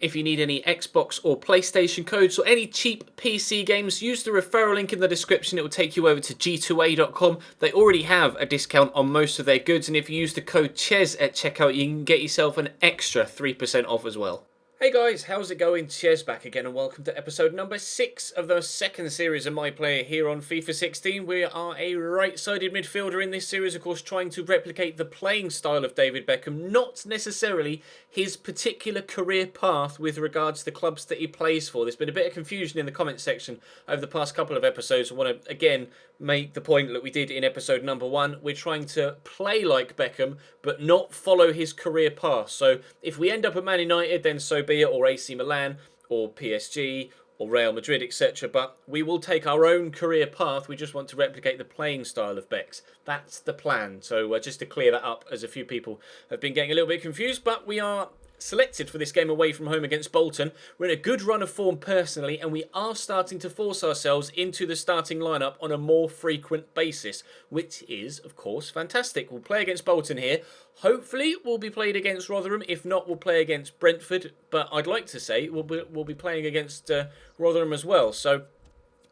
If you need any Xbox or PlayStation codes or any cheap PC games, use the referral link in the description. It will take you over to g2a.com. They already have a discount on most of their goods, and if you use the code CHES at checkout, you can get yourself an extra 3% off as well. Hey guys, how's it going? Ches back again and welcome to episode number 6 of the second series of My Player here on FIFA 16. We are a right-sided midfielder in this series, of course, trying to replicate the playing style of David Beckham, not necessarily his particular career path with regards to the clubs that he plays for. There's been a bit of confusion in the comments section over the past couple of episodes. I want to, again, make the point that we did in episode number 1. We're trying to play like Beckham, but not follow his career path. So if we end up at Man United, then so be it, or AC Milan, or PSG, or Real Madrid, etc. But we will take our own career path. We just want to replicate the playing style of Beck's. That's the plan. So just to clear that up, as a few people have been getting a little bit confused, but we are selected for this game away from home against Bolton. We're in a good run of form personally, and we are starting to force ourselves into the starting lineup on a more frequent basis, which is, of course, fantastic. We'll play against Bolton here. Hopefully, we'll be played against Rotherham. If not, we'll play against Brentford. But I'd like to say we'll be playing against Rotherham as well. So,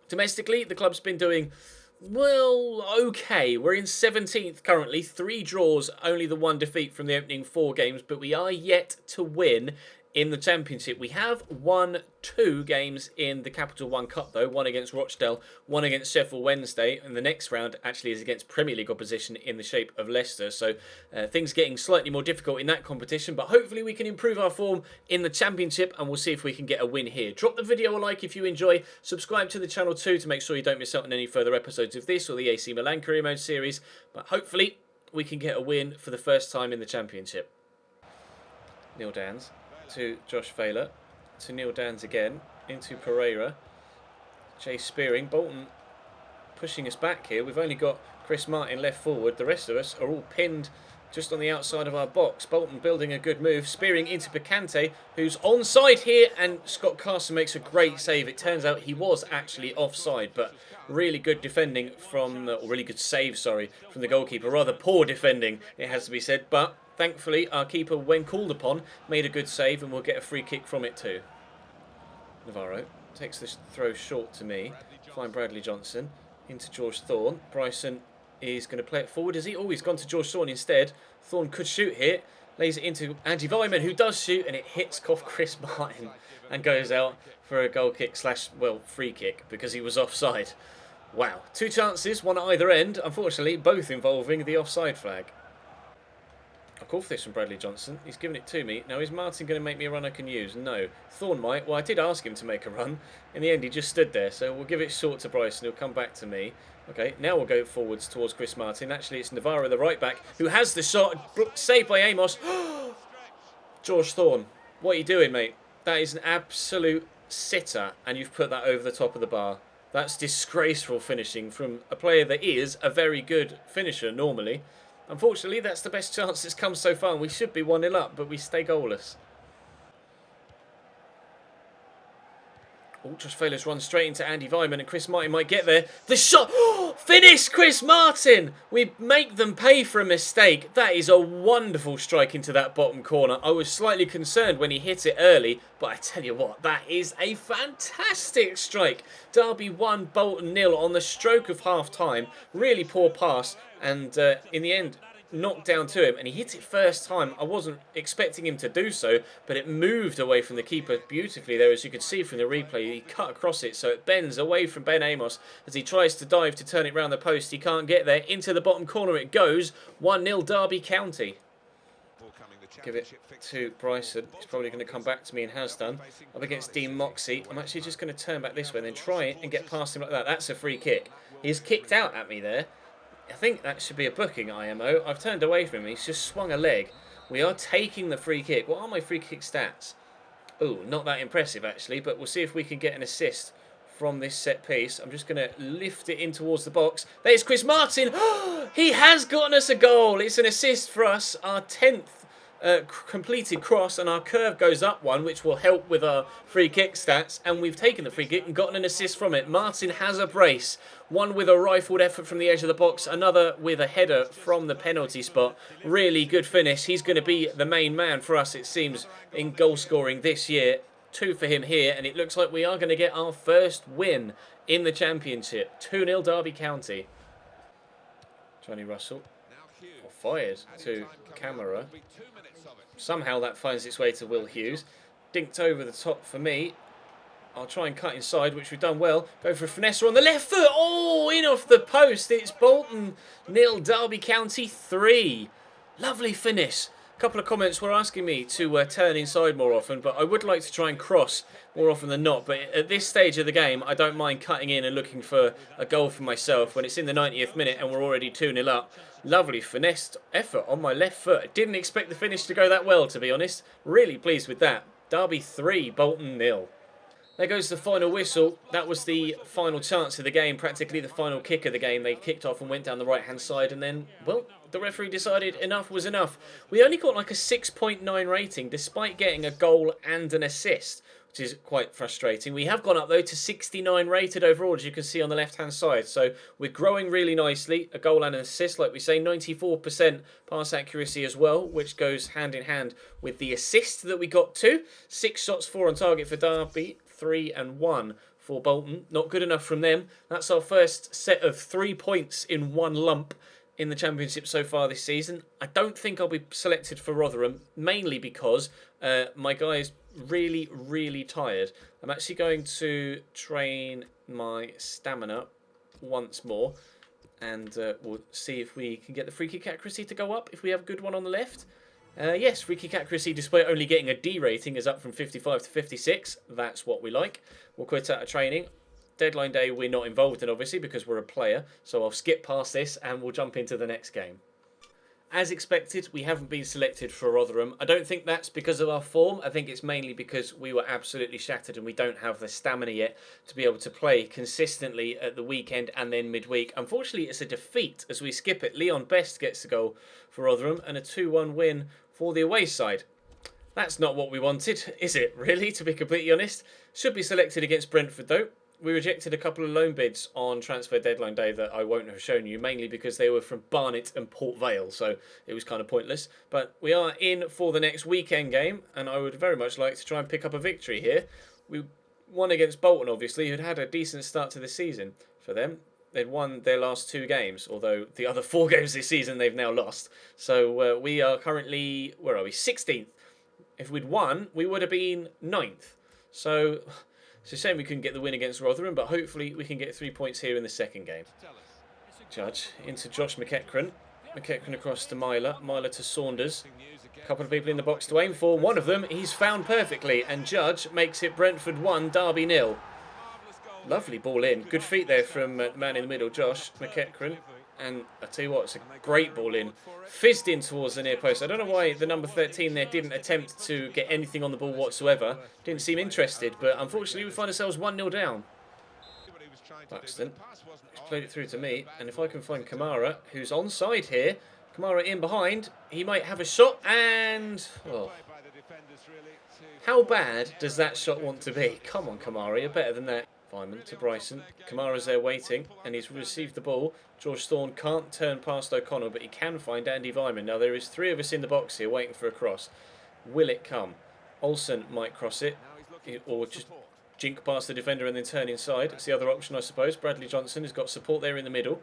domestically, the club's been doing, well, okay. We're in 17th currently. 3 draws, only the 1 defeat from the opening 4 games. But we are yet to win in the Championship. We have won 2 games in the Capital One Cup, though. 1 against Rochdale, 1 against Sheffield Wednesday. And the next round actually is against Premier League opposition in the shape of Leicester. So things getting slightly more difficult in that competition. But hopefully we can improve our form in the Championship, and we'll see if we can get a win here. Drop the video a like if you enjoy. Subscribe to the channel too to make sure you don't miss out on any further episodes of this or the AC Milan Career Mode series. But hopefully we can get a win for the first time in the Championship. Neil Dans to Josh Failer, to Neil Dans again, into Pereira, Jay Spearing, Bolton pushing us back here. We've only got Chris Martin left forward, the rest of us are all pinned just on the outside of our box. Bolton building a good move, Spearing into Picante, who's onside here, and Scott Carson makes a great save. It turns out he was actually offside, but really good defending from, or really good save, sorry, from the goalkeeper. Rather poor defending, it has to be said, but thankfully, our keeper, when called upon, made a good save, and we'll get a free kick from it too. Navarro takes this throw short to me. Find Bradley Johnson into George Thorne. Bryson is going to play it forward, is he? Oh, he's gone to George Thorne instead. Thorne could shoot here. Lays it into Andy Vyman, who does shoot, and it hits off Chris Martin and goes out for a goal kick / well, free kick, because he was offside. Wow. 2 chances, one at either end. Unfortunately, both involving the offside flag. I'll call for this from Bradley Johnson. He's given it to me. Now, is Martin going to make me a run I can use? No. Thorne might. Well, I did ask him to make a run. In the end, he just stood there. So we'll give it short to Bryson. He'll come back to me. Okay, now we'll go forwards towards Chris Martin. Actually, it's Navarro, the right back, who has the shot. Saved by Amos. George Thorne, what are you doing, mate? That is an absolute sitter, and you've put that over the top of the bar. That's disgraceful finishing from a player that is a very good finisher normally. Unfortunately, that's the best chance that's come so far, and we should be 1-0 up, but we stay goalless. Oh, Josh Failer's run straight into Andy Vyman, and Chris Martin might get there. The shot! Finish, Chris Martin! We make them pay for a mistake. That is a wonderful strike into that bottom corner. I was slightly concerned when he hit it early, but I tell you what, that is a fantastic strike. Derby 1, Bolton 0 on the stroke of half-time. Really poor pass, and in the end, knocked down to him, and he hit it first time. I wasn't expecting him to do so, but it moved away from the keeper beautifully there, as you could see from the replay. He cut across it, so it bends away from Ben Amos as he tries to dive to turn it round the post. He can't get there. Into the bottom corner it goes. 1-0 Derby County. Give it to Bryson. He's probably going to come back to me, and has done. Up against Dean Moxey. I'm actually just going to turn back this way and then try it and get past him like that. That's a free kick. He's kicked out at me there. I think that should be a booking, IMO. I've turned away from him. He's just swung a leg. We are taking the free kick. What are my free kick stats? Oh, not that impressive, actually. But we'll see if we can get an assist from this set piece. I'm just going to lift it in towards the box. There's Chris Martin. He has gotten us a goal. It's an assist for us. Our 10th completed cross, and our curve goes up one, which will help with our free kick stats, and we've taken the free kick and gotten an assist from it. Martin has a brace, one with a rifled effort from the edge of the box, another with a header from the penalty spot. Really good finish. He's going to be the main man for us, it seems, in goal scoring this year. 2 for him here, and it looks like we are going to get our first win in the Championship. 2-0 Derby County. Johnny Russell fired to camera. Somehow that finds its way to Will Hughes. Dinked over the top for me. I'll try and cut inside, which we've done well. Go for a finesser on the left foot. Oh, in off the post. It's Bolton 0, Derby County 3. Lovely finish. A couple of comments were asking me to turn inside more often, but I would like to try and cross more often than not. But at this stage of the game, I don't mind cutting in and looking for a goal for myself when it's in the 90th minute and we're already 2-0 up. Lovely finessed effort on my left foot. I didn't expect the finish to go that well, to be honest. Really pleased with that. Derby 3, Bolton 0. There goes the final whistle. That was the final chance of the game, practically the final kick of the game. They kicked off and went down the right-hand side, and then, well, the referee decided enough was enough. We only got like a 6.9 rating, despite getting a goal and an assist, which is quite frustrating. We have gone up, though, to 69 rated overall, as you can see on the left-hand side. So we're growing really nicely. A goal and an assist, like we say, 94% pass accuracy as well, which goes hand in hand with the assist that we got too. 6 shots, 4 on target for Derby. 3 and 1 for Bolton. Not good enough from them. That's our first set of 3 points in one lump in the Championship so far this season. I don't think I'll be selected for Rotherham, mainly because my guy is really, really tired. I'm actually going to train my stamina once more, and we'll see if we can get the free kick accuracy to go up if we have a good one on the left. Yes, free kick accuracy, despite only getting a D rating, is up from 55 to 56. That's what we like. We'll quit out of training. Deadline day we're not involved in, obviously, because we're a player. So I'll skip past this and we'll jump into the next game. As expected, we haven't been selected for Rotherham. I don't think that's because of our form. I think it's mainly because we were absolutely shattered and we don't have the stamina yet to be able to play consistently at the weekend and then midweek. Unfortunately, it's a defeat as we skip it. Leon Best gets the goal for Rotherham and a 2-1 win for the away side. That's not what we wanted, is it, really, to be completely honest? Should be selected against Brentford, though. We rejected a couple of loan bids on transfer deadline day that I won't have shown you, mainly because they were from Barnet and Port Vale, so it was kind of pointless. But we are in for the next weekend game, and I would very much like to try and pick up a victory here. We won against Bolton, obviously, who'd had a decent start to the season for them. They'd won their last 2 games, although the other 4 games this season they've now lost. So we are currently, where are we, 16th. If we'd won, we would have been 9th. So it's a shame we couldn't get the win against Rotherham, but hopefully we can get 3 points here in the second game. Judge into Josh McEachran. McEachran across to Myler. Myler to Saunders. A couple of people in the box to aim for. One of them he's found perfectly, and Judge makes it Brentford 1, Derby 0. Lovely ball in. Good feet there from the man in the middle, Josh McEachran. And I tell you what, it's a great ball in. Fizzed in towards the near post. I don't know why the number 13 there didn't attempt to get anything on the ball whatsoever. Didn't seem interested, but unfortunately we find ourselves 1-0 down. Buxton. He's played it through to me. And if I can find Kamara, who's onside here. Kamara in behind. He might have a shot and... oh. How bad does that shot want to be? Come on, Kamara, you're better than that. Vyman to Bryson. Kamara's there waiting, and he's received the ball. George Thorne can't turn past O'Connell, but he can find Andy Vyman. Now, there is 3 of us in the box here waiting for a cross. Will it come? Olsen might cross it, or just jink past the defender and then turn inside. It's the other option, I suppose. Bradley Johnson has got support there in the middle.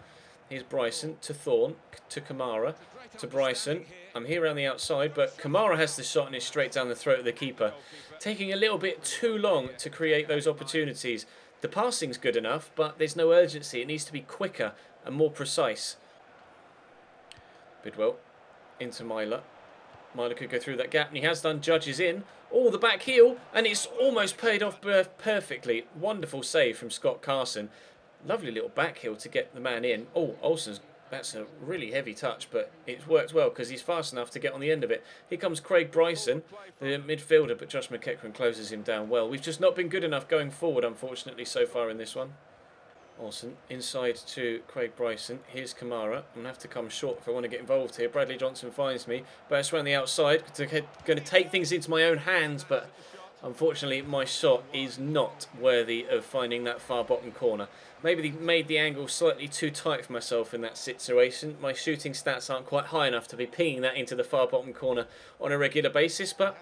Here's Bryson to Thorne, to Kamara, to Bryson. I'm here around the outside, but Kamara has the shot and is straight down the throat of the keeper. Taking a little bit too long to create those opportunities. The passing's good enough, but there's no urgency. It needs to be quicker and more precise. Bidwell into Myler. Myler could go through that gap, and he has done. Judge is in. Oh, the back heel, and it's almost paid off perfectly. Wonderful save from Scott Carson. Lovely little back heel to get the man in. Oh, Olsen's, that's a really heavy touch, but it's worked well because he's fast enough to get on the end of it. Here comes Craig Bryson, the midfielder, but Josh McEachran closes him down well. We've just not been good enough going forward, unfortunately, so far in this one. Olsen inside to Craig Bryson. Here's Kamara. I'm going to have to come short if I want to get involved here. Bradley Johnson finds me. Burst around the outside. Going to take things into my own hands, but unfortunately my shot is not worthy of finding that far bottom corner. Maybe made the angle slightly too tight for myself in that situation. My shooting stats aren't quite high enough to be pinging that into the far bottom corner on a regular basis, but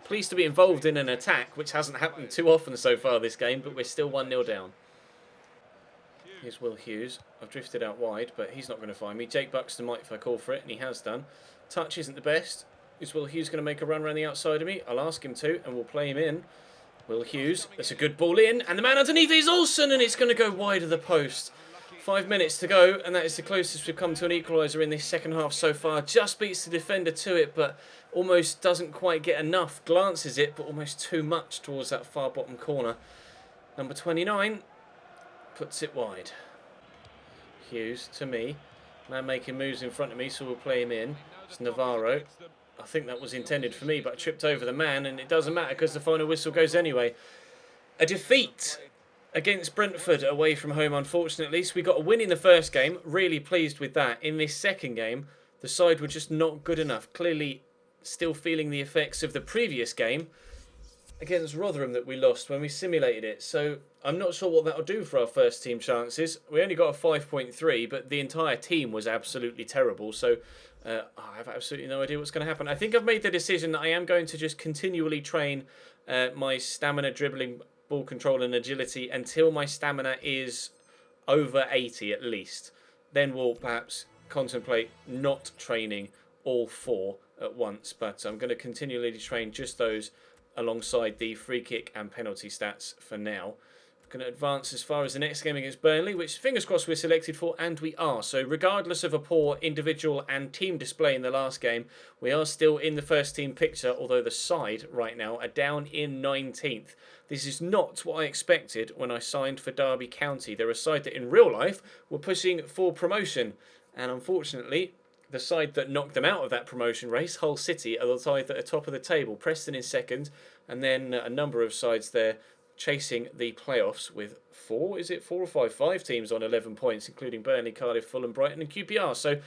pleased to be involved in an attack, which hasn't happened too often so far this game, but we're still 1-0 down. Here's Will Hughes. I've drifted out wide, but he's not going to find me. Jake Buxton might if I call for it, and he has done. Touch isn't the best. Is Will Hughes going to make a run around the outside of me? I'll ask him to, and we'll play him in. Will Hughes. That's a good ball in, and the man underneath is Olsen, and it's going to go wide of the post. 5 minutes to go, and that is the closest we've come to an equaliser in this second half so far. Just beats the defender to it, but almost doesn't quite get enough. Glances it, but almost too much towards that far bottom corner. Number 29 puts it wide. Hughes to me. Man making moves in front of me, so we'll play him in. It's Navarro. I think that was intended for me, but I tripped over the man, and it doesn't matter because the final whistle goes anyway. A defeat against Brentford away from home, unfortunately. So we got a win in the first game. Really pleased with that. In this second game, the side were just not good enough. Clearly still feeling the effects of the previous game against Rotherham that we lost when we simulated it. So I'm not sure what that'll do for our first team chances. We only got a 5.3, but the entire team was absolutely terrible. So I have absolutely no idea what's going to happen. I think I've made the decision that I am going to just continually train my stamina, dribbling, ball control and agility until my stamina is over 80 at least. Then we'll perhaps contemplate not training all four at once. But I'm going to continually train just those alongside the free kick and penalty stats for now. Going to advance as far as the next game against Burnley, which fingers crossed we're selected for, and we are. So regardless of a poor individual and team display in the last game, we are still in the first team picture, although the side right now are down in 19th. This is not what I expected when I signed for Derby County. They're a side that in real life were pushing for promotion, and unfortunately the side that knocked them out of that promotion race, Hull City, are the side that are top of the table. Preston in second, and then a number of sides there chasing the playoffs with four or five teams on 11 points, including Burnley, Cardiff, Fulham, Brighton and QPR. So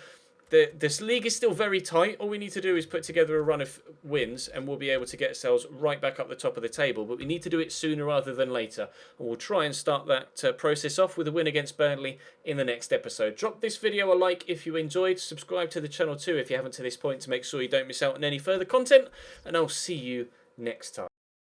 this league is still very tight. All we need to do is put together a run of wins and we'll be able to get ourselves right back up the top of the table. But we need to do it sooner rather than later. And we'll try and start that process off with a win against Burnley in the next episode. Drop this video a like if you enjoyed. Subscribe to the channel too if you haven't to this point to make sure you don't miss out on any further content. And I'll see you next time.